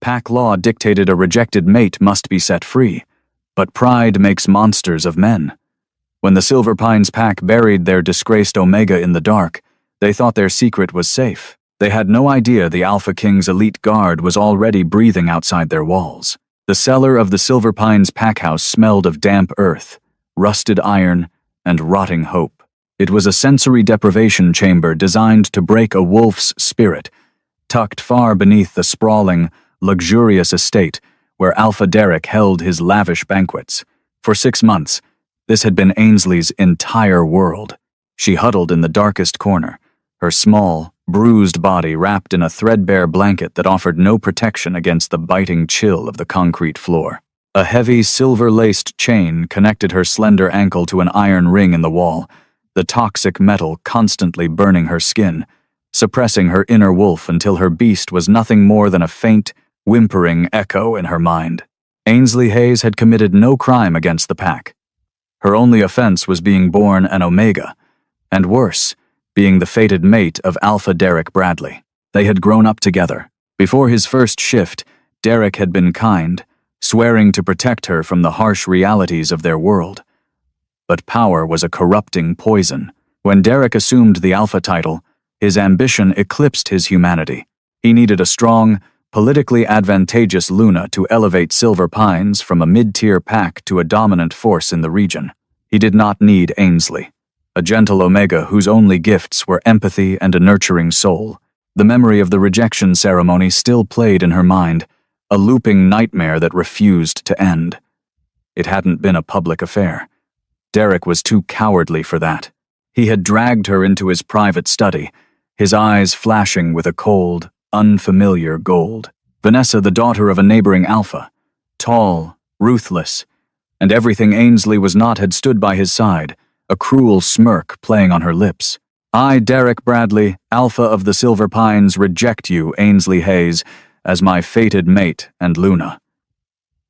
Pack law dictated a rejected mate must be set free, but pride makes monsters of men. When the Silver Pines pack buried their disgraced Omega in the dark, they thought their secret was safe. They had no idea the Alpha King's elite guard was already breathing outside their walls. The cellar of the Silver Pines packhouse smelled of damp earth, rusted iron, and rotting hope. It was a sensory deprivation chamber designed to break a wolf's spirit, tucked far beneath the sprawling, luxurious estate where Alpha Derek held his lavish banquets. For 6 months, this had been Ainsley's entire world. She huddled in the darkest corner, her small, bruised body wrapped in a threadbare blanket that offered no protection against the biting chill of the concrete floor. A heavy, silver-laced chain connected her slender ankle to an iron ring in the wall, the toxic metal constantly burning her skin, suppressing her inner wolf until her beast was nothing more than a faint, whimpering echo in her mind. Ainsley Hayes had committed no crime against the pack. Her only offense was being born an Omega, and worse, being the fated mate of Alpha Derek Bradley. They had grown up together. Before his first shift, Derek had been kind, swearing to protect her from the harsh realities of their world. But power was a corrupting poison. When Derek assumed the Alpha title, his ambition eclipsed his humanity. He needed a strong, politically advantageous Luna to elevate Silver Pines from a mid-tier pack to a dominant force in the region. He did not need Ainsley, a gentle Omega whose only gifts were empathy and a nurturing soul. The memory of the rejection ceremony still played in her mind, a looping nightmare that refused to end. It hadn't been a public affair. Derek was too cowardly for that. He had dragged her into his private study, his eyes flashing with a cold, unfamiliar gold. Vanessa, the daughter of a neighboring Alpha, tall, ruthless, and everything Ainsley was not had stood by his side, a cruel smirk playing on her lips. I, Derek Bradley, Alpha of the Silver Pines, reject you, Ainsley Hayes, as my fated mate and Luna.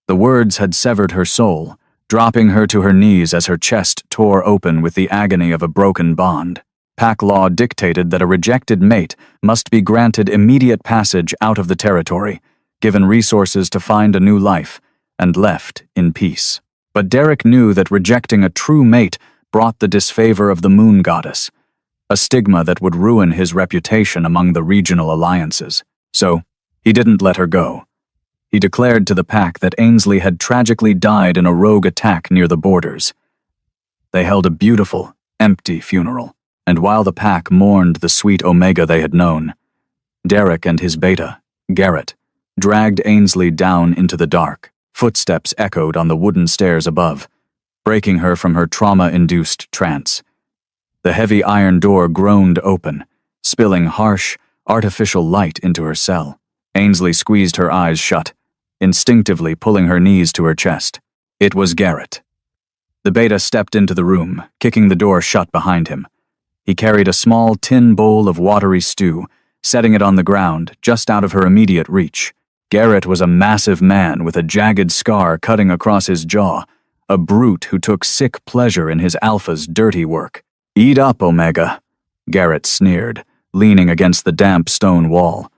The words had severed her soul, dropping her to her knees as her chest tore open with the agony of a broken bond. Pack law dictated that a rejected mate must be granted immediate passage out of the territory, given resources to find a new life, and left in peace. But Derek knew that rejecting a true mate brought the disfavor of the Moon Goddess, a stigma that would ruin his reputation among the regional alliances. So, he didn't let her go. He declared to the pack that Ainsley had tragically died in a rogue attack near the borders. They held a beautiful, empty funeral. And while the pack mourned the sweet Omega they had known, Derek and his beta, Garrett, dragged Ainsley down into the dark. Footsteps echoed on the wooden stairs above, breaking her from her trauma-induced trance. The heavy iron door groaned open, spilling harsh, artificial light into her cell. Ainsley squeezed her eyes shut, instinctively pulling her knees to her chest. It was Garrett. The beta stepped into the room, kicking the door shut behind him. He carried a small tin bowl of watery stew, setting it on the ground, just out of her immediate reach. Garrett was a massive man with a jagged scar cutting across his jaw, a brute who took sick pleasure in his Alpha's dirty work. Eat up, Omega, Garrett sneered, leaning against the damp stone wall.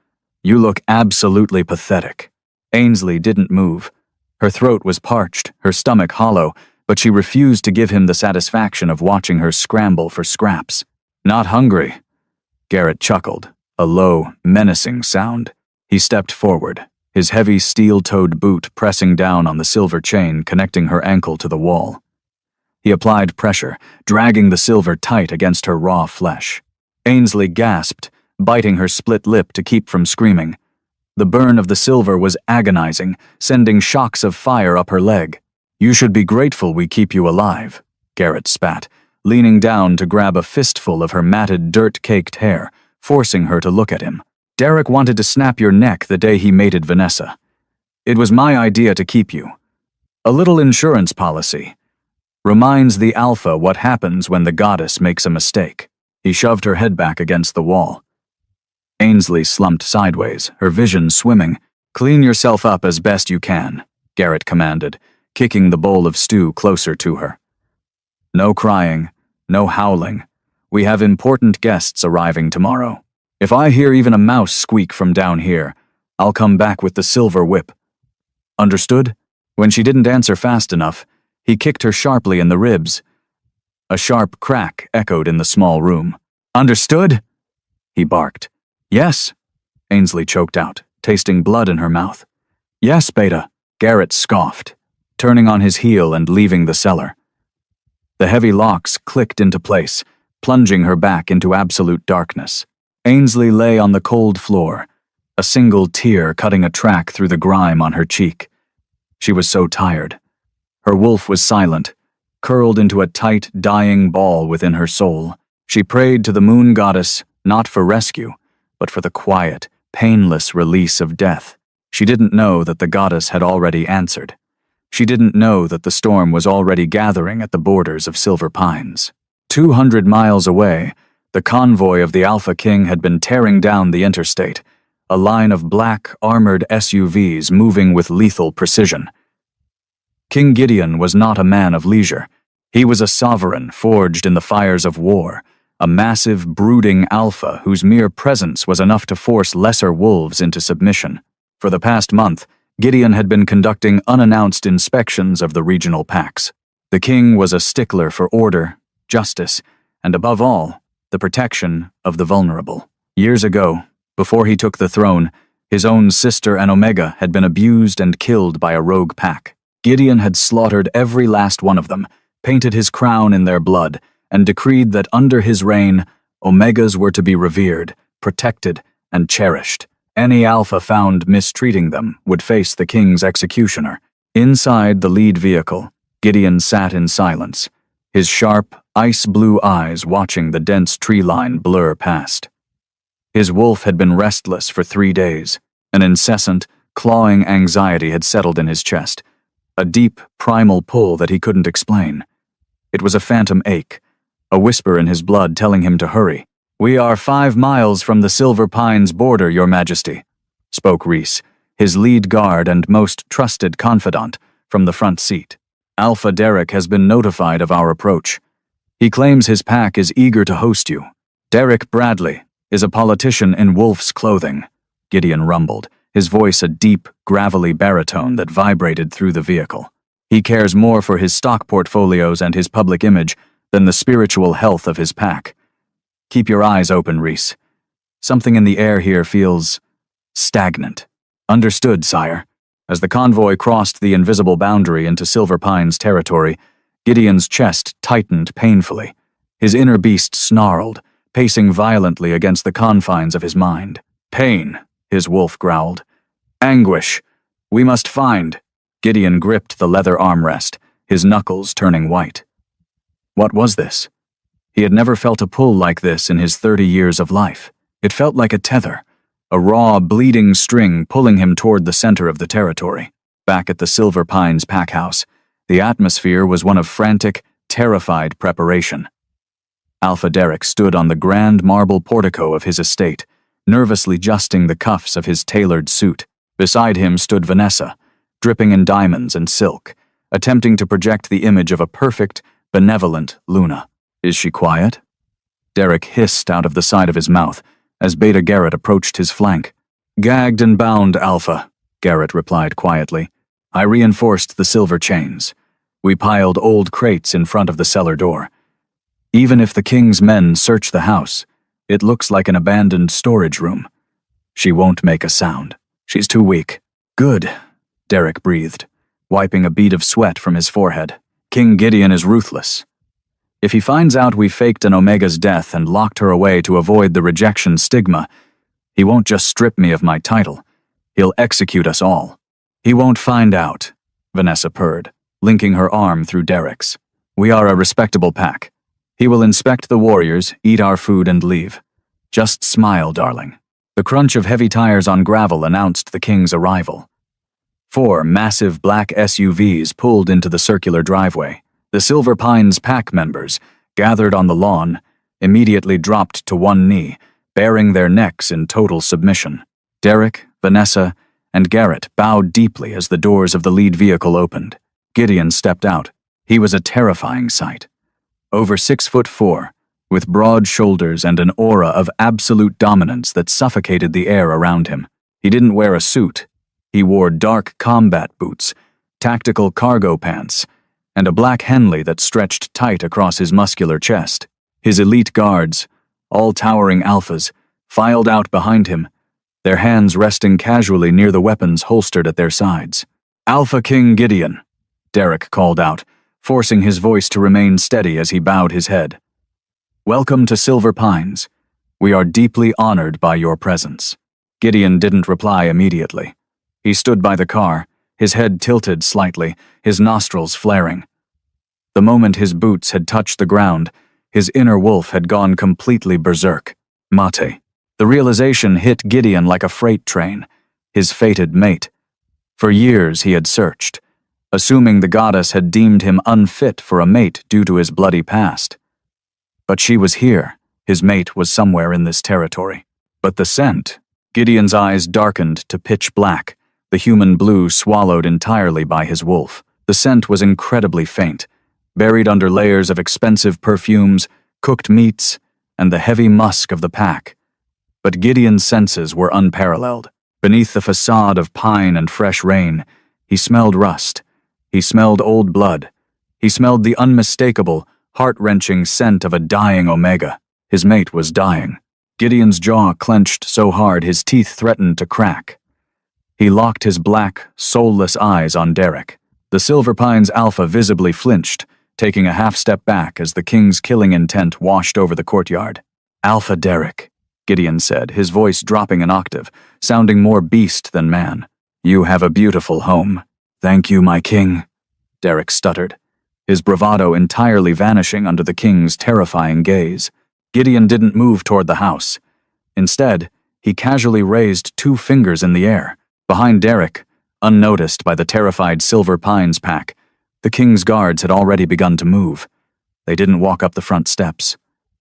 You look absolutely pathetic. Ainsley didn't move. Her throat was parched, her stomach hollow, but she refused to give him the satisfaction of watching her scramble for scraps. Not hungry, Garrett chuckled, a low, menacing sound. He stepped forward, his heavy steel-toed boot pressing down on the silver chain connecting her ankle to the wall. He applied pressure, dragging the silver tight against her raw flesh. Ainsley gasped, biting her split lip to keep from screaming. The burn of the silver was agonizing, sending shocks of fire up her leg. You should be grateful we keep you alive, Garrett spat, leaning down to grab a fistful of her matted, dirt-caked hair, forcing her to look at him. Derek wanted to snap your neck the day he mated Vanessa. It was my idea to keep you. A little insurance policy. Reminds the Alpha what happens when the goddess makes a mistake. He shoved her head back against the wall. Ainsley slumped sideways, her vision swimming. Clean yourself up as best you can, Garrett commanded, kicking the bowl of stew closer to her. No crying, no howling. We have important guests arriving tomorrow. If I hear even a mouse squeak from down here, I'll come back with the silver whip. Understood? When she didn't answer fast enough, he kicked her sharply in the ribs. A sharp crack echoed in the small room. Understood? He barked. Yes, Ainsley choked out, tasting blood in her mouth. Yes, Beta, Garrett scoffed, turning on his heel and leaving the cellar. The heavy locks clicked into place, plunging her back into absolute darkness. Ainsley lay on the cold floor, a single tear cutting a track through the grime on her cheek. She was so tired. Her wolf was silent, curled into a tight, dying ball within her soul. She prayed to the moon goddess, not for rescue, but for the quiet, painless release of death. She didn't know that the goddess had already answered. She didn't know that the storm was already gathering at the borders of Silver Pines. 200 miles away, the convoy of the Alpha King had been tearing down the interstate, a line of black, armored SUVs moving with lethal precision. King Gideon was not a man of leisure. He was a sovereign forged in the fires of war, a massive, brooding alpha whose mere presence was enough to force lesser wolves into submission. For the past month, Gideon had been conducting unannounced inspections of the regional packs. The king was a stickler for order, justice, and above all, the protection of the vulnerable. Years ago, before he took the throne, his own sister and Omega had been abused and killed by a rogue pack. Gideon had slaughtered every last one of them, painted his crown in their blood, and decreed that under his reign, Omegas were to be revered, protected, and cherished. Any alpha found mistreating them would face the king's executioner. Inside the lead vehicle, Gideon sat in silence, his sharp, ice-blue eyes watching the dense tree line blur past. His wolf had been restless for 3 days. An incessant, clawing anxiety had settled in his chest, a deep, primal pull that he couldn't explain. It was a phantom ache, a whisper in his blood telling him to hurry. "We are 5 miles from the Silver Pines border, Your Majesty," spoke Reese, his lead guard and most trusted confidant, from the front seat. "Alpha Derek has been notified of our approach. He claims his pack is eager to host you. Derek Bradley is a politician in wolf's clothing," Gideon rumbled, his voice a deep, gravelly baritone that vibrated through the vehicle. "He cares more for his stock portfolios and his public image than the spiritual health of his pack. Keep your eyes open, Reese. Something in the air here feels stagnant." "Understood, sire." As the convoy crossed the invisible boundary into Silver Pines territory, Gideon's chest tightened painfully. His inner beast snarled, pacing violently against the confines of his mind. "Pain," his wolf growled. "Anguish. We must find." Gideon gripped the leather armrest, his knuckles turning white. What was this? He had never felt a pull like this in his 30 years of life. It felt like a tether, a raw, bleeding string pulling him toward the center of the territory. Back at the Silver Pines pack house, the atmosphere was one of frantic, terrified preparation. Alpha Derek stood on the grand marble portico of his estate, nervously adjusting the cuffs of his tailored suit. Beside him stood Vanessa, dripping in diamonds and silk, attempting to project the image of a perfect, benevolent Luna. "Is she quiet?" Derek hissed out of the side of his mouth as Beta Garrett approached his flank. "Gagged and bound, Alpha," Garrett replied quietly. "I reinforced the silver chains. We piled old crates in front of the cellar door. Even if the king's men search the house, it looks like an abandoned storage room. She won't make a sound. She's too weak." "Good," Derek breathed, wiping a bead of sweat from his forehead. "King Gideon is ruthless. If he finds out we faked an Omega's death and locked her away to avoid the rejection stigma, he won't just strip me of my title. He'll execute us all." "He won't find out," Vanessa purred, linking her arm through Derek's. "We are a respectable pack. He will inspect the warriors, eat our food, and leave. Just smile, darling." The crunch of heavy tires on gravel announced the king's arrival. 4 massive black SUVs pulled into the circular driveway. The Silver Pines pack members, gathered on the lawn, immediately dropped to one knee, baring their necks in total submission. Derek, Vanessa, and Garrett bowed deeply as the doors of the lead vehicle opened. Gideon stepped out. He was a terrifying sight. Over 6'4", with broad shoulders and an aura of absolute dominance that suffocated the air around him. He didn't wear a suit. He wore dark combat boots, tactical cargo pants, and a black Henley that stretched tight across his muscular chest. His elite guards, all towering alphas, filed out behind him, their hands resting casually near the weapons holstered at their sides. "Alpha King Gideon," Derek called out, forcing his voice to remain steady as he bowed his head. "Welcome to Silver Pines. We are deeply honored by your presence." Gideon didn't reply immediately. He stood by the car, his head tilted slightly, his nostrils flaring. The moment his boots had touched the ground, his inner wolf had gone completely berserk. Mate. The realization hit Gideon like a freight train, his fated mate. For years he had searched, assuming the goddess had deemed him unfit for a mate due to his bloody past. But she was here. His mate was somewhere in this territory. But the scent... Gideon's eyes darkened to pitch black, the human blue swallowed entirely by his wolf. The scent was incredibly faint, buried under layers of expensive perfumes, cooked meats, and the heavy musk of the pack. But Gideon's senses were unparalleled. Beneath the facade of pine and fresh rain, he smelled rust. He smelled old blood. He smelled the unmistakable, heart-wrenching scent of a dying Omega. His mate was dying. Gideon's jaw clenched so hard his teeth threatened to crack. He locked his black, soulless eyes on Derek. The Silver Pines Alpha visibly flinched, taking a half-step back as the king's killing intent washed over the courtyard. "Alpha Derek," Gideon said, his voice dropping an octave, sounding more beast than man. "You have a beautiful home." "Thank you, my king," Derek stuttered, his bravado entirely vanishing under the king's terrifying gaze. Gideon didn't move toward the house. Instead, he casually raised 2 fingers in the air. Behind Derek, unnoticed by the terrified Silver Pines pack, the king's guards had already begun to move. They didn't walk up the front steps.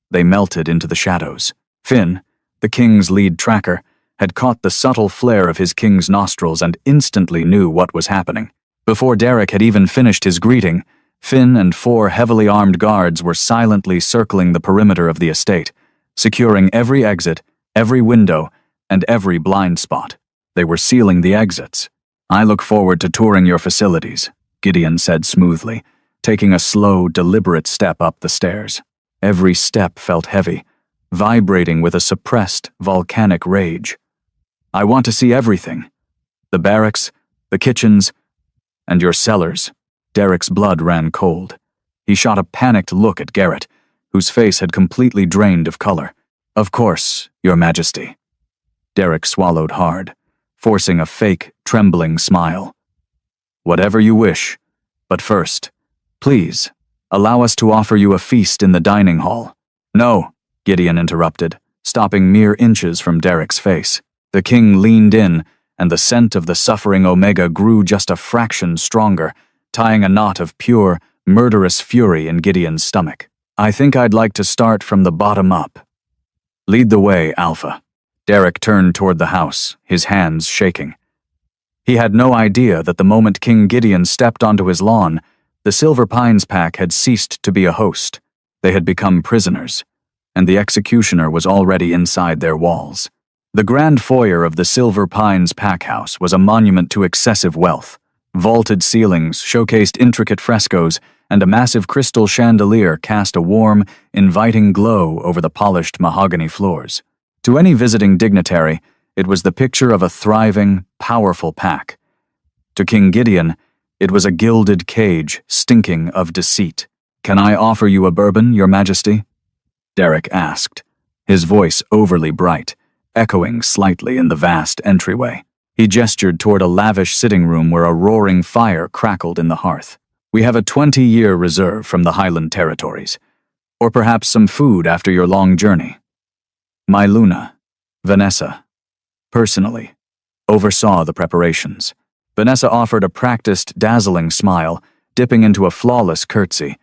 They melted into the shadows. Finn, the king's lead tracker, had caught the subtle flare of his king's nostrils and instantly knew what was happening. Before Derek had even finished his greeting, Finn and 4 heavily armed guards were silently circling the perimeter of the estate, securing every exit, every window, and every blind spot. They were sealing the exits. "I look forward to touring your facilities," Gideon said smoothly, taking a slow, deliberate step up the stairs. Every step felt heavy, vibrating with a suppressed, volcanic rage. "I want to see everything. The barracks, the kitchens, and your cellars." Derek's blood ran cold. He shot a panicked look at Garrett, whose face had completely drained of color. "Of course, Your Majesty." Derek swallowed hard, forcing a fake, trembling smile. "Whatever you wish. But first, please, allow us to offer you a feast in the dining hall." "No," Gideon interrupted, stopping mere inches from Derek's face. The king leaned in, and the scent of the suffering Omega grew just a fraction stronger, tying a knot of pure, murderous fury in Gideon's stomach. "I think I'd like to start from the bottom up." "Lead the way, Alpha." Derek turned toward the house, his hands shaking. He had no idea that the moment King Gideon stepped onto his lawn, the Silver Pines pack had ceased to be a host. They had become prisoners, and the executioner was already inside their walls. The grand foyer of the Silver Pines pack house was a monument to excessive wealth. Vaulted ceilings showcased intricate frescoes, and a massive crystal chandelier cast a warm, inviting glow over the polished mahogany floors. To any visiting dignitary, it was the picture of a thriving, powerful pack. To King Gideon, it was a gilded cage stinking of deceit. "Can I offer you a bourbon, Your Majesty?" Derek asked, his voice overly bright, echoing slightly in the vast entryway. He gestured toward a lavish sitting room where a roaring fire crackled in the hearth. "We have a 20-year reserve from the Highland territories. Or perhaps some food after your long journey." My Luna, Vanessa, personally, oversaw the preparations. Vanessa offered a practiced, dazzling smile, dipping into a flawless curtsy.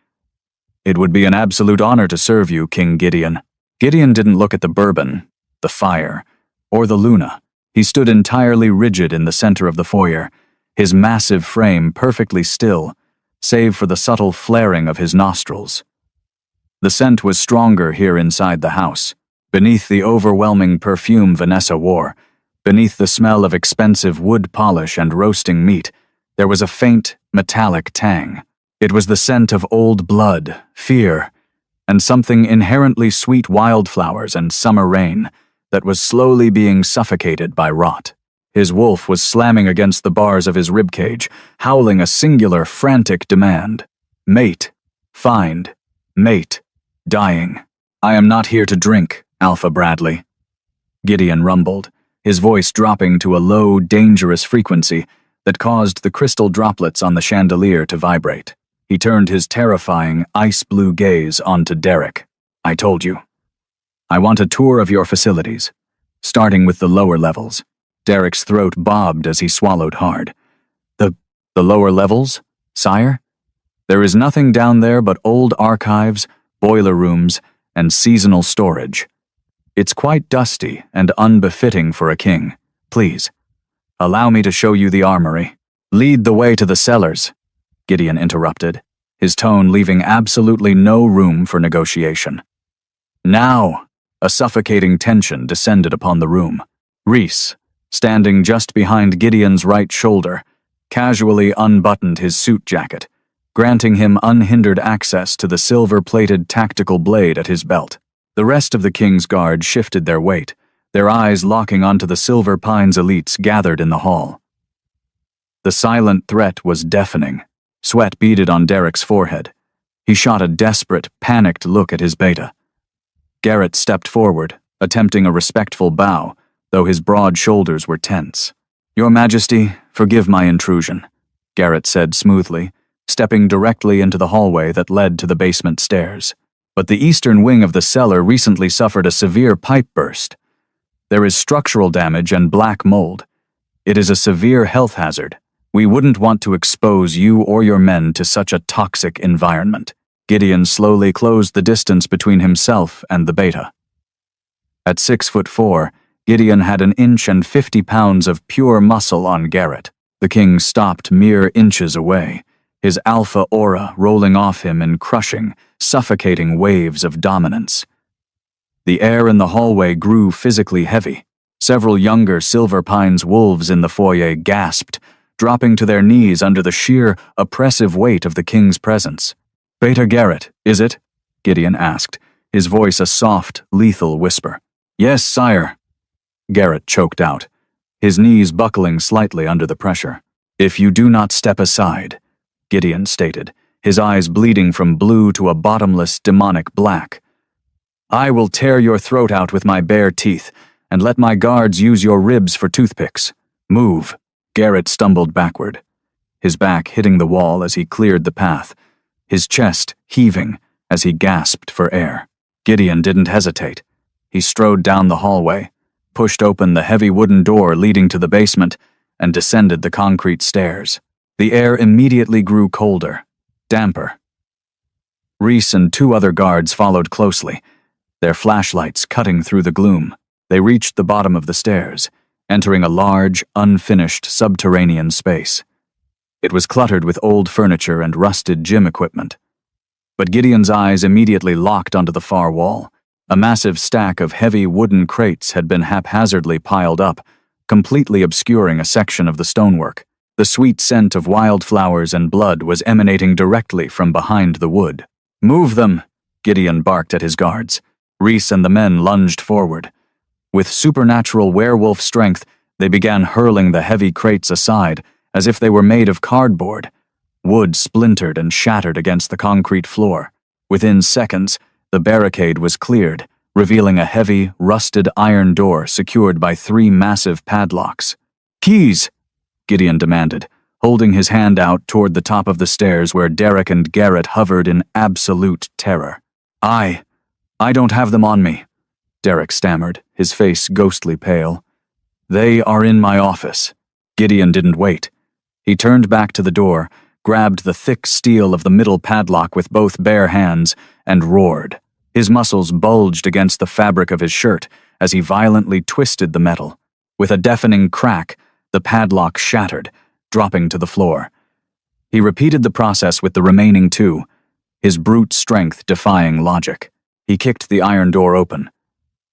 "It would be an absolute honor to serve you, King Gideon." Gideon didn't look at the bourbon, the fire, or the Luna. He stood entirely rigid in the center of the foyer, his massive frame perfectly still, save for the subtle flaring of his nostrils. The scent was stronger here inside the house. Beneath the overwhelming perfume Vanessa wore, Beneath the smell of expensive wood polish and roasting meat, there was a faint, metallic tang. It was the scent of old blood, fear, and something inherently sweet, wildflowers and summer rain that was slowly being suffocated by rot. His wolf was slamming against the bars of his ribcage, howling a singular, frantic demand. Mate. Find. Mate. Dying. I am not here to drink, Alpha Bradley. Gideon rumbled, his voice dropping to a low, dangerous frequency that caused the crystal droplets on the chandelier to vibrate. He turned his terrifying, ice-blue gaze onto Derek. I told you. I want a tour of your facilities, starting with the lower levels. Derek's throat bobbed as he swallowed hard. The lower levels, sire? There is nothing down there but old archives, boiler rooms, and seasonal storage. It's quite dusty and unbefitting for a king. Please, allow me to show you the armory. Lead the way to the cellars, Gideon interrupted, his tone leaving absolutely no room for negotiation. Now, a suffocating tension descended upon the room. Reese, standing just behind Gideon's right shoulder, casually unbuttoned his suit jacket, granting him unhindered access to the silver-plated tactical blade at his belt. The rest of the King's Guard shifted their weight, their eyes locking onto the Silver Pines elites gathered in the hall. The silent threat was deafening. Sweat beaded on Derek's forehead. He shot a desperate, panicked look at his beta. Garrett stepped forward, attempting a respectful bow, though his broad shoulders were tense. Your Majesty, forgive my intrusion, Garrett said smoothly, stepping directly into the hallway that led to the basement stairs. But the eastern wing of the cellar recently suffered a severe pipe burst. There is structural damage and black mold. It is a severe health hazard. We wouldn't want to expose you or your men to such a toxic environment. Gideon slowly closed the distance between himself and the beta. At 6'4", Gideon had 1 inch and 50 pounds of pure muscle on Garrett. The king stopped mere inches away, his alpha aura rolling off him in crushing, suffocating waves of dominance. The air in the hallway grew physically heavy. Several younger Silver Pines wolves in the foyer gasped, dropping to their knees under the sheer, oppressive weight of the king's presence. Beta Garrett, is it? Gideon asked, his voice a soft, lethal whisper. Yes, sire. Garrett choked out, his knees buckling slightly under the pressure. If you do not step aside, Gideon stated, his eyes bleeding from blue to a bottomless, demonic black, I will tear your throat out with my bare teeth and let my guards use your ribs for toothpicks. Move. Garrett stumbled backward, his back hitting the wall as he cleared the path, his chest heaving as he gasped for air. Gideon didn't hesitate. He strode down the hallway, pushed open the heavy wooden door leading to the basement, and descended the concrete stairs. The air immediately grew colder, damper. Reese and 2 other guards followed closely, their flashlights cutting through the gloom. They reached the bottom of the stairs, entering a large, unfinished subterranean space. It was cluttered with old furniture and rusted gym equipment. But Gideon's eyes immediately locked onto the far wall. A massive stack of heavy wooden crates had been haphazardly piled up, completely obscuring a section of the stonework. The sweet scent of wildflowers and blood was emanating directly from behind the wood. Move them, Gideon barked at his guards. Reese and the men lunged forward. With supernatural werewolf strength, they began hurling the heavy crates aside, as if they were made of cardboard. Wood splintered and shattered against the concrete floor. Within seconds, the barricade was cleared, revealing a heavy, rusted iron door secured by 3 massive padlocks. Keys, Gideon demanded, holding his hand out toward the top of the stairs where Derek and Garrett hovered in absolute terror. I don't have them on me, Derek stammered, his face ghostly pale. They are in my office. Gideon didn't wait. He turned back to the door, grabbed the thick steel of the middle padlock with both bare hands, and roared. His muscles bulged against the fabric of his shirt as he violently twisted the metal. With a deafening crack, the padlock shattered, dropping to the floor. He repeated the process with the remaining 2, his brute strength defying logic. He kicked the iron door open.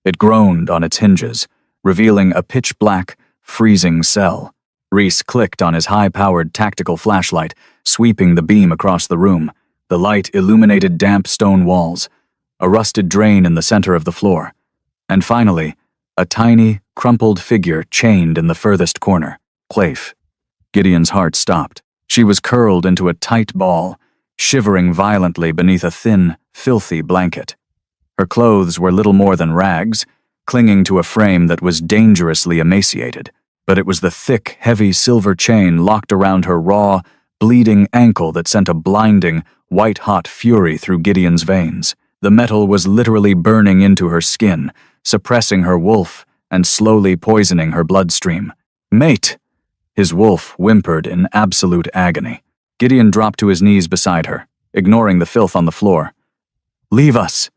It groaned on its hinges, revealing a pitch-black, freezing cell. Rhys clicked on his high-powered tactical flashlight, sweeping the beam across the room. The light illuminated damp stone walls, a rusted drain in the center of the floor, and finally, a tiny, crumpled figure chained in the furthest corner. Clafe. Gideon's heart stopped. She was curled into a tight ball, shivering violently beneath a thin, filthy blanket. Her clothes were little more than rags, clinging to a frame that was dangerously emaciated, but it was the thick, heavy silver chain locked around her raw, bleeding ankle that sent a blinding, white-hot fury through Gideon's veins. The metal was literally burning into her skin, suppressing her wolf and slowly poisoning her bloodstream. "Mate!" His wolf whimpered in absolute agony. Gideon dropped to his knees beside her, ignoring the filth on the floor. "Leave us,"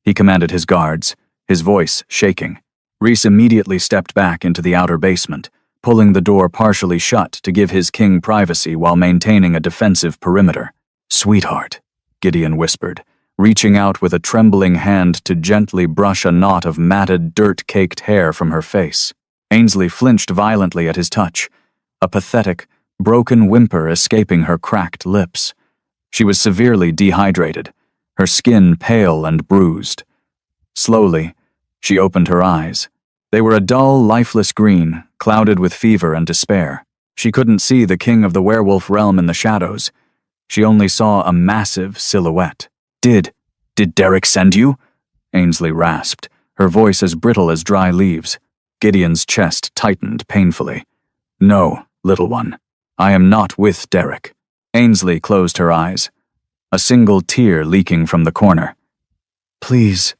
he commanded his guards, his voice shaking. Rhys immediately stepped back into the outer basement, pulling the door partially shut to give his king privacy while maintaining a defensive perimeter. "Sweetheart," Gideon whispered, reaching out with a trembling hand to gently brush a knot of matted, dirt-caked hair from her face. Ainsley flinched violently at his touch, a pathetic, broken whimper escaping her cracked lips. She was severely dehydrated, her skin pale and bruised. Slowly, she opened her eyes. They were a dull, lifeless green, clouded with fever and despair. She couldn't see the king of the werewolf realm in the shadows. She only saw a massive silhouette. Did Derek send you?" Ainsley rasped, her voice as brittle as dry leaves. Gideon's chest tightened painfully. "No, little one. I am not with Derek." Ainsley closed her eyes, a single tear leaking from the corner. "Please,"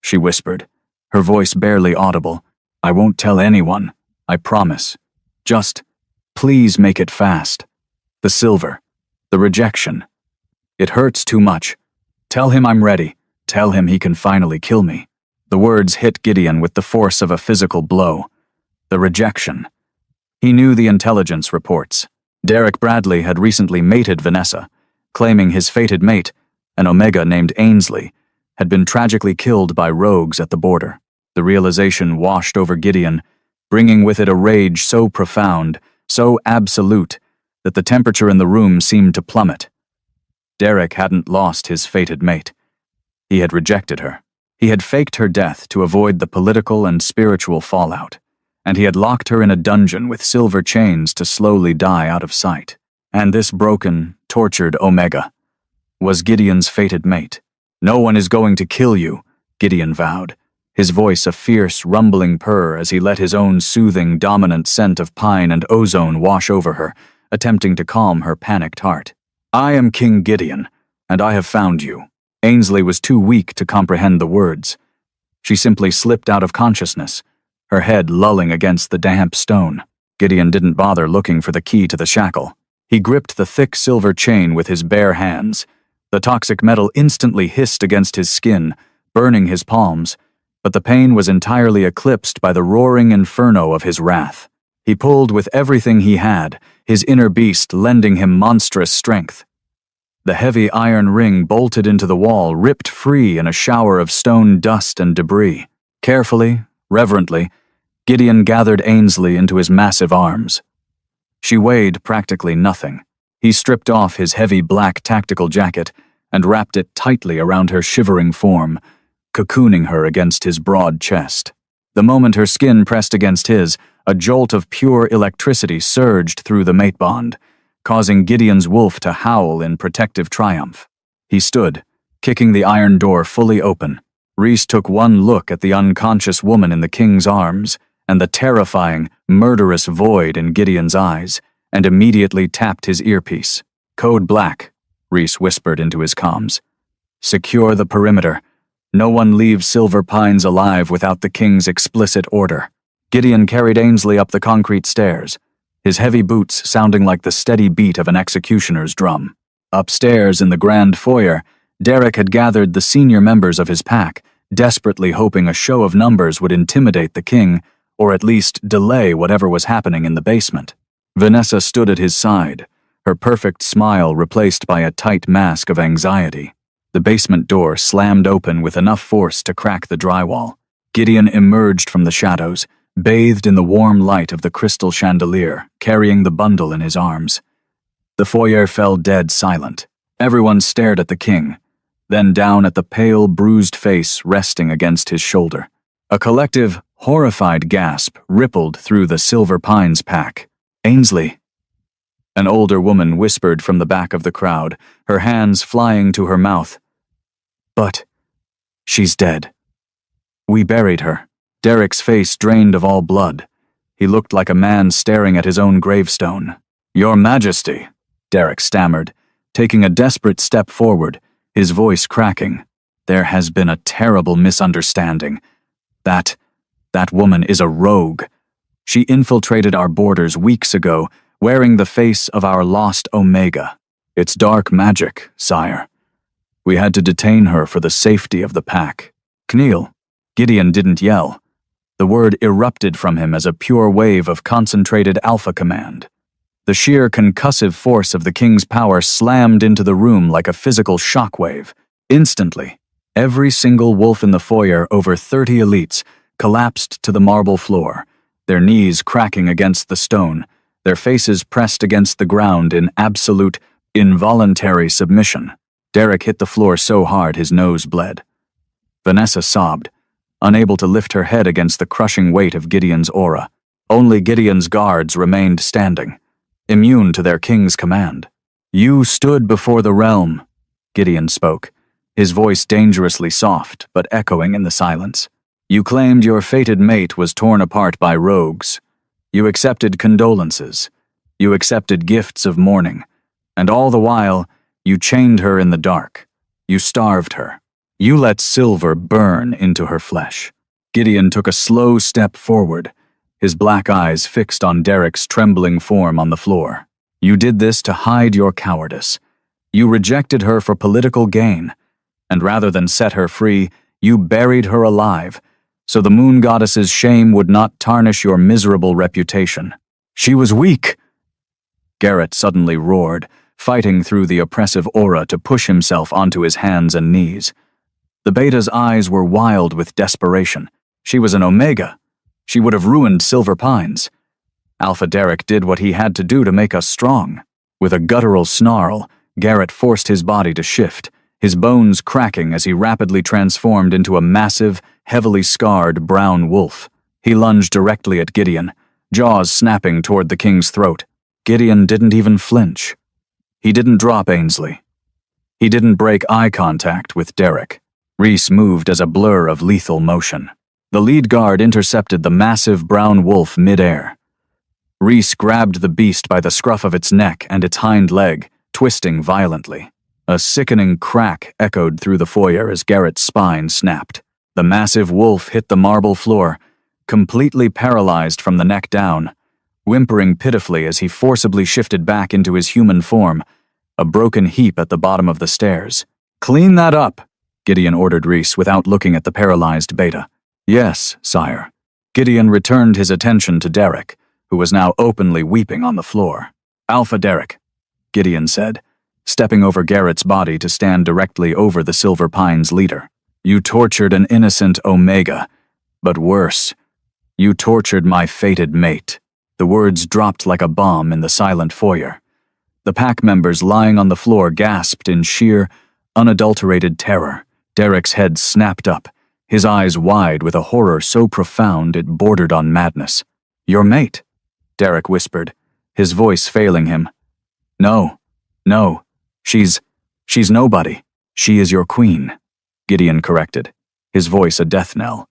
she whispered, her voice barely audible. "I won't tell anyone, I promise. Just, please make it fast. The silver, the rejection. It hurts too much. Tell him I'm ready. Tell him he can finally kill me." The words hit Gideon with the force of a physical blow. The rejection. He knew the intelligence reports. Derek Bradley had recently mated Vanessa, claiming his fated mate, an Omega named Ainsley, had been tragically killed by rogues at the border. The realization washed over Gideon, bringing with it a rage so profound, so absolute, that the temperature in the room seemed to plummet. Derek hadn't lost his fated mate. He had rejected her. He had faked her death to avoid the political and spiritual fallout, and he had locked her in a dungeon with silver chains to slowly die out of sight. And this broken, tortured Omega was Gideon's fated mate. "No one is going to kill you," Gideon vowed, his voice a fierce, rumbling purr as he let his own soothing, dominant scent of pine and ozone wash over her, attempting to calm her panicked heart. "I am King Gideon, and I have found you." Ainsley was too weak to comprehend the words. She simply slipped out of consciousness, her head lulling against the damp stone. Gideon didn't bother looking for the key to the shackle. He gripped the thick silver chain with his bare hands. The toxic metal instantly hissed against his skin, burning his palms, but the pain was entirely eclipsed by the roaring inferno of his wrath. He pulled with everything he had, his inner beast lending him monstrous strength. The heavy iron ring bolted into the wall, ripped free in a shower of stone dust and debris. Carefully, reverently, Gideon gathered Ainsley into his massive arms. She weighed practically nothing. He stripped off his heavy black tactical jacket and wrapped it tightly around her shivering form, cocooning her against his broad chest. The moment her skin pressed against his, a jolt of pure electricity surged through the mate bond, causing Gideon's wolf to howl in protective triumph. He stood, kicking the iron door fully open. Rhys took one look at the unconscious woman in the king's arms and the terrifying, murderous void in Gideon's eyes, and immediately tapped his earpiece. "Code Black," Rhys whispered into his comms. "Secure the perimeter. No one leaves Silver Pines alive without the king's explicit order." Gideon carried Ainsley up the concrete stairs, his heavy boots sounding like the steady beat of an executioner's drum. Upstairs in the grand foyer, Derek had gathered the senior members of his pack, desperately hoping a show of numbers would intimidate the king, or at least delay whatever was happening in the basement. Vanessa stood at his side, her perfect smile replaced by a tight mask of anxiety. The basement door slammed open with enough force to crack the drywall. Gideon emerged from the shadows, bathed in the warm light of the crystal chandelier, carrying the bundle in his arms. The foyer fell dead silent. Everyone stared at the king, then down at the pale, bruised face resting against his shoulder. A collective, horrified gasp rippled through the Silver Pines pack. "Ainsley!" An older woman whispered from the back of the crowd, her hands flying to her mouth. "But she's dead. We buried her." Derek's face drained of all blood. He looked like a man staring at his own gravestone. "Your Majesty," Derek stammered, taking a desperate step forward, his voice cracking. "There has been a terrible misunderstanding. That woman is a rogue. She infiltrated our borders weeks ago, wearing the face of our lost Omega. It's dark magic, sire. We had to detain her for the safety of the pack." "Kneal." Gideon didn't yell. The word erupted from him as a pure wave of concentrated alpha command. The sheer concussive force of the king's power slammed into the room like a physical shockwave. Instantly, every single wolf in the foyer, over 30 elites, collapsed to the marble floor, their knees cracking against the stone, their faces pressed against the ground in absolute, involuntary submission. Derek hit the floor so hard his nose bled. Vanessa sobbed, unable to lift her head against the crushing weight of Gideon's aura. Only Gideon's guards remained standing, immune to their king's command. "You stood before the realm," Gideon spoke, his voice dangerously soft but echoing in the silence. "You claimed your fated mate was torn apart by rogues. You accepted condolences. You accepted gifts of mourning. And all the while, you chained her in the dark. You starved her. You let silver burn into her flesh." Gideon took a slow step forward, his black eyes fixed on Derek's trembling form on the floor. "You did this to hide your cowardice. You rejected her for political gain, and rather than set her free, you buried her alive, so the moon goddess's shame would not tarnish your miserable reputation. She was weak!" Garrett suddenly roared, fighting through the oppressive aura to push himself onto his hands and knees. The beta's eyes were wild with desperation. She was an Omega. She would have ruined Silver Pines. Alpha Derek did what he had to do to make us strong. With a guttural snarl, Garrett forced his body to shift, his bones cracking as he rapidly transformed into a massive, heavily scarred brown wolf. He lunged directly at Gideon, jaws snapping toward the king's throat. Gideon didn't even flinch. He didn't drop Ainsley. He didn't break eye contact with Derek. Reese moved as a blur of lethal motion. The lead guard intercepted the massive brown wolf mid-air. Reese grabbed the beast by the scruff of its neck and its hind leg, twisting violently. A sickening crack echoed through the foyer as Garrett's spine snapped. The massive wolf hit the marble floor, completely paralyzed from the neck down, whimpering pitifully as he forcibly shifted back into his human form, a broken heap at the bottom of the stairs. "Clean that up," Gideon ordered Reese without looking at the paralyzed beta. "Yes, sire." Gideon returned his attention to Derek, who was now openly weeping on the floor. "Alpha Derek," Gideon said, stepping over Garrett's body to stand directly over the Silver Pines leader. "You tortured an innocent Omega, but worse, you tortured my fated mate." The words dropped like a bomb in the silent foyer. The pack members lying on the floor gasped in sheer, unadulterated terror. Derek's head snapped up, his eyes wide with a horror so profound it bordered on madness. "Your mate," Derek whispered, his voice failing him. No, she's nobody. She is your queen," Gideon corrected, his voice a death knell.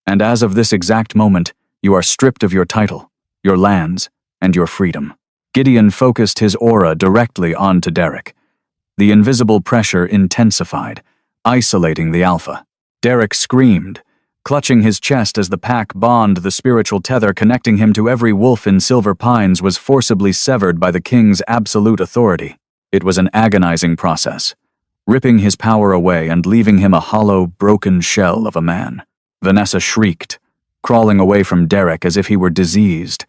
"And as of this exact moment, you are stripped of your title, your lands, and your freedom." Gideon focused his aura directly onto Derek. The invisible pressure intensified, isolating the Alpha. Derek screamed, clutching his chest as the pack bond, the spiritual tether connecting him to every wolf in Silver Pines, was forcibly severed by the king's absolute authority. It was an agonizing process, ripping his power away and leaving him a hollow, broken shell of a man. Vanessa shrieked, crawling away from Derek as if he were diseased,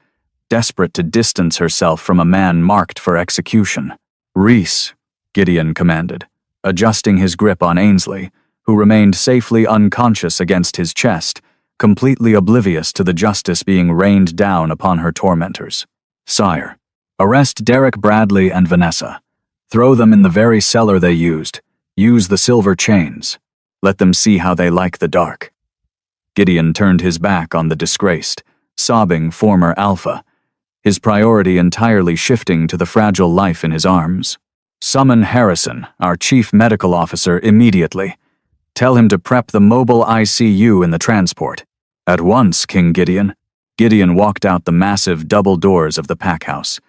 desperate to distance herself from a man marked for execution. "Reese," Gideon commanded, adjusting his grip on Ainsley, who remained safely unconscious against his chest, completely oblivious to the justice being rained down upon her tormentors. "Sire, arrest Derek Bradley and Vanessa. Throw them in the very cellar they used. Use the silver chains. Let them see how they like the dark." Gideon turned his back on the disgraced, sobbing former Alpha, his priority entirely shifting to the fragile life in his arms. "Summon Harrison, our chief medical officer, immediately. Tell him to prep the mobile ICU in the transport." "At once, King Gideon." Gideon walked out the massive double doors of the pack house,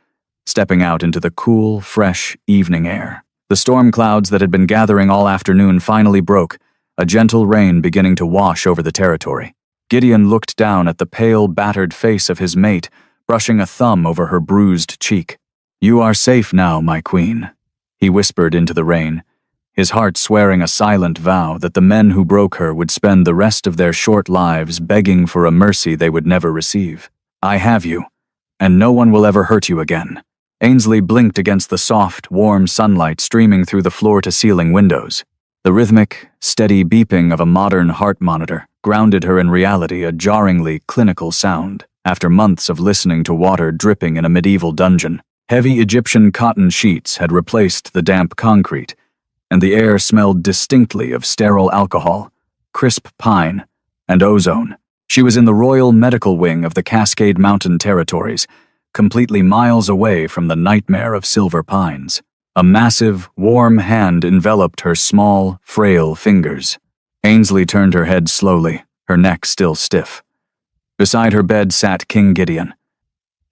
stepping out into the cool, fresh evening air. The storm clouds that had been gathering all afternoon finally broke, a gentle rain beginning to wash over the territory. Gideon looked down at the pale, battered face of his mate, brushing a thumb over her bruised cheek. "You are safe now, my queen," he whispered into the rain, his heart swearing a silent vow that the men who broke her would spend the rest of their short lives begging for a mercy they would never receive. "I have you, and no one will ever hurt you again." Ainsley blinked against the soft, warm sunlight streaming through the floor-to-ceiling windows. The rhythmic, steady beeping of a modern heart monitor grounded her in reality, a jarringly clinical sound. After months of listening to water dripping in a medieval dungeon, heavy Egyptian cotton sheets had replaced the damp concrete, and the air smelled distinctly of sterile alcohol, crisp pine, and ozone. She was in the Royal Medical Wing of the Cascade Mountain Territories, completely miles away from the nightmare of Silver Pines. A massive, warm hand enveloped her small, frail fingers. Ainsley turned her head slowly, her neck still stiff. Beside her bed sat King Gideon.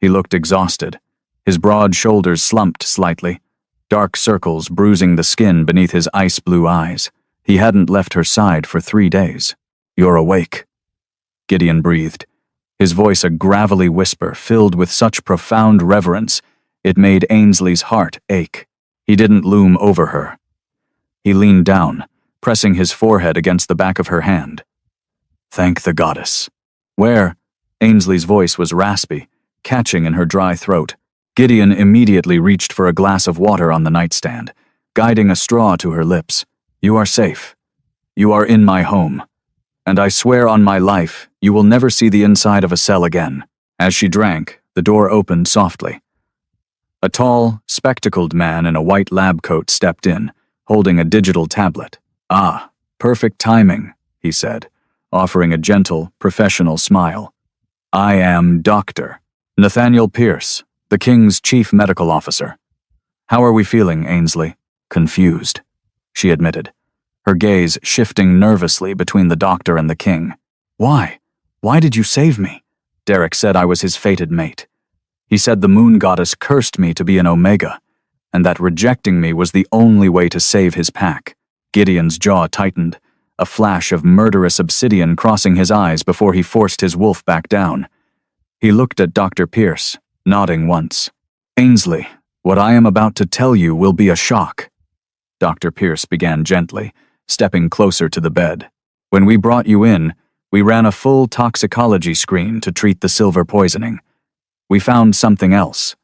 He looked exhausted, his broad shoulders slumped slightly, dark circles bruising the skin beneath his ice-blue eyes. He hadn't left her side for 3 days. "You're awake," Gideon breathed, his voice a gravelly whisper filled with such profound reverence it made Ainsley's heart ache. He didn't loom over her. He leaned down, pressing his forehead against the back of her hand. "Thank the goddess." "Where?" Ainsley's voice was raspy, catching in her dry throat. Gideon immediately reached for a glass of water on the nightstand, guiding a straw to her lips. "You are safe. You are in my home. And I swear on my life, you will never see the inside of a cell again." As she drank, the door opened softly. A tall, spectacled man in a white lab coat stepped in, holding a digital tablet. "Ah, perfect timing," he said, offering a gentle, professional smile. "I am Dr. Nathaniel Pierce, the King's chief medical officer." "How are we feeling, Ainsley?" "Confused," she admitted, her gaze shifting nervously between the doctor and the king. "Why? Why did you save me?" Derek said I was his fated mate. He said the moon goddess cursed me to be an Omega, and that rejecting me was the only way to save his pack. Gideon's jaw tightened, a flash of murderous obsidian crossing his eyes before he forced his wolf back down. He looked at Dr. Pierce, nodding once. "Ainsley, what I am about to tell you will be a shock." Dr. Pierce began gently, stepping closer to the bed. "When we brought you in, we ran a full toxicology screen to treat the silver poisoning. We found something else.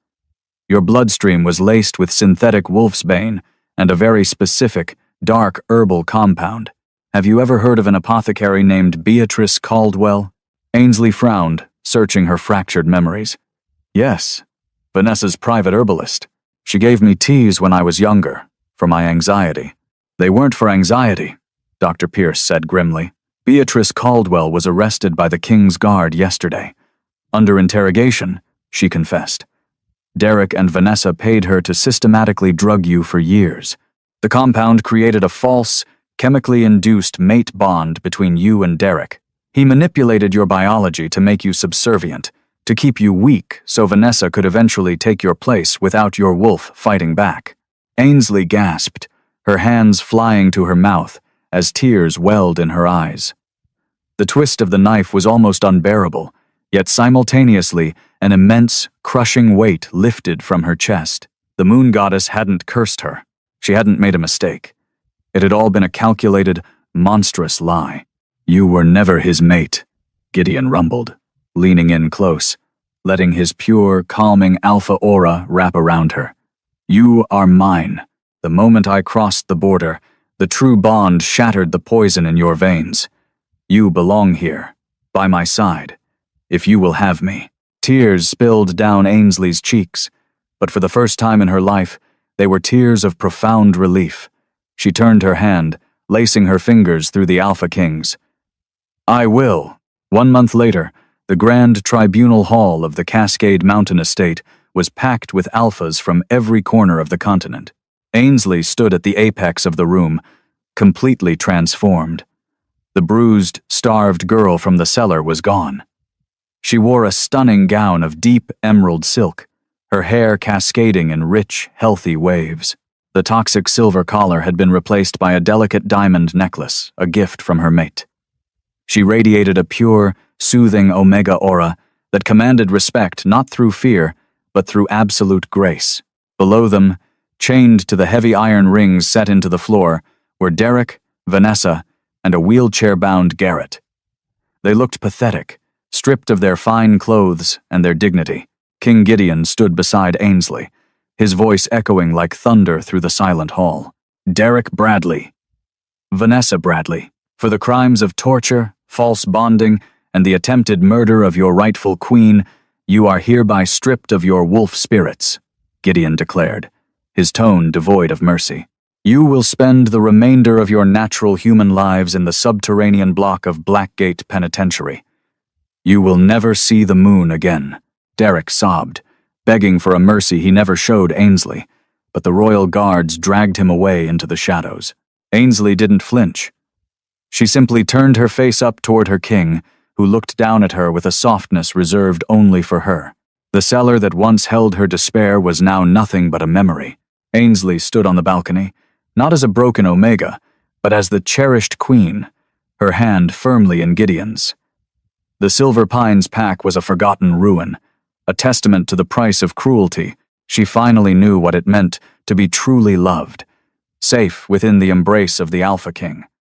Your bloodstream was laced with synthetic wolfsbane and a very specific, dark herbal compound. Have you ever heard of an apothecary named Beatrice Caldwell?" Ainsley frowned, searching her fractured memories. "Yes, Vanessa's private herbalist. She gave me teas when I was younger, for my anxiety." "They weren't for anxiety," Dr. Pierce said grimly. "Beatrice Caldwell was arrested by the King's Guard yesterday. Under interrogation, she confessed. Derek and Vanessa paid her to systematically drug you for years. The compound created a false, chemically induced mate bond between you and Derek. He manipulated your biology to make you subservient, to keep you weak so Vanessa could eventually take your place without your wolf fighting back." Ainsley gasped, her hands flying to her mouth as tears welled in her eyes. The twist of the knife was almost unbearable, yet simultaneously an immense, crushing weight lifted from her chest. The moon goddess hadn't cursed her. She hadn't made a mistake. It had all been a calculated, monstrous lie. "You were never his mate," Gideon rumbled, leaning in close, letting his pure, calming alpha aura wrap around her. "You are mine. The moment I crossed the border, the true bond shattered the poison in your veins. You belong here, by my side, if you will have me." Tears spilled down Ainsley's cheeks, but for the first time in her life, they were tears of profound relief. She turned her hand, lacing her fingers through the Alpha King's. "I will." 1 month later, the grand tribunal hall of the Cascade Mountain Estate was packed with alphas from every corner of the continent. Ainsley stood at the apex of the room, completely transformed. The bruised, starved girl from the cellar was gone. She wore a stunning gown of deep emerald silk, her hair cascading in rich, healthy waves. The toxic silver collar had been replaced by a delicate diamond necklace, a gift from her mate. She radiated a pure, soothing Omega aura that commanded respect not through fear, but through absolute grace. Below them, chained to the heavy iron rings set into the floor, were Derek, Vanessa, and a wheelchair-bound Garrett. They looked pathetic, stripped of their fine clothes and their dignity. King Gideon stood beside Ainsley, his voice echoing like thunder through the silent hall. "Derek Bradley, Vanessa Bradley, for the crimes of torture, false bonding, and the attempted murder of your rightful queen, you are hereby stripped of your wolf spirits," Gideon declared, his tone devoid of mercy. "You will spend the remainder of your natural human lives in the subterranean block of Blackgate Penitentiary. You will never see the moon again." Derek sobbed, begging for a mercy he never showed Ainsley, but the royal guards dragged him away into the shadows. Ainsley didn't flinch. She simply turned her face up toward her king, who looked down at her with a softness reserved only for her. The cellar that once held her despair was now nothing but a memory. Ainsley stood on the balcony, not as a broken Omega, but as the cherished queen, her hand firmly in Gideon's. The Silver Pines pack was a forgotten ruin, a testament to the price of cruelty. She finally knew what it meant to be truly loved, safe within the embrace of the Alpha King.